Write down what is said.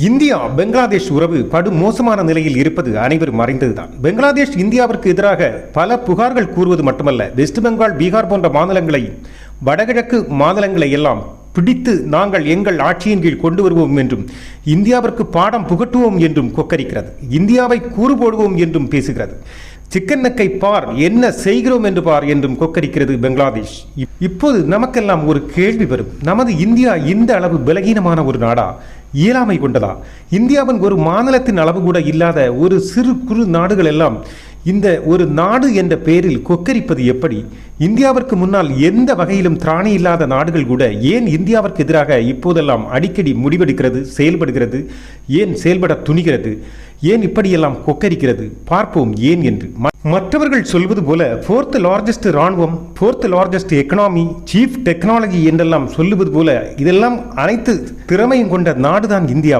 India Bangladesh உறவு படு மோசமான நிலையில் இருப்பது அனைவரும் அறிந்ததுதான். பெங்களாதேஷ் இந்தியாவிற்கு எதிராக பல புகார்கள் கூறுவது மட்டுமல்ல, வெஸ்ட் பெங்கால், பீகார் போன்ற மாநிலங்களை, வடகிழக்கு மாநிலங்களை எல்லாம் பிடித்து நாங்கள் எங்கள் ஆட்சியின் கீழ் கொண்டு வருவோம் என்றும், இந்தியாவிற்கு பாடம் புகட்டுவோம் என்றும் கொக்கரிக்கிறது. இந்தியாவை கூறு போடுவோம் என்றும் பேசுகிறது. சிக்கன் நக்கை பார், என்ன செய்கிறோம் என்று பார் என்றும் கொக்கரிக்கிறது பெங்களாதேஷ். இப்போது நமக்கெல்லாம் ஒரு கேள்வி வரும், நமது இந்தியா இந்த அளவு பலகீனமான ஒரு நாடா, இயலாமை கொண்டதா? இந்தியாவின் ஒரு மாநிலத்தின் அளவு கூட இல்லாத ஒரு சிறு குறு நாடுகள் எல்லாம் இந்த ஒரு நாடு என்ற பெயரில் கொக்கரிப்பது எப்படி? இந்தியாவிற்கு முன்னால் எந்த வகையிலும் திராணி இல்லாத நாடுகள் கூட ஏன் இந்தியாவிற்கு எதிராக இப்போதெல்லாம் அடிக்கடி முடிவெடுக்கிறது, செயல்படுகிறது? ஏன் செயல்பட துணிகிறது? ஏன் இப்படியெல்லாம் கொக்கரிக்கிறது? பார்ப்போம் ஏன் என்று. மற்றவர்கள் சொல்வது போல 4th லார்ஜஸ்ட் இராணுவம், 4th largest economy, chief technology என்றெல்லாம் சொல்லுவது போல இதெல்லாம் அனைத்து திறமையும் கொண்ட நாடுதான் இந்தியா.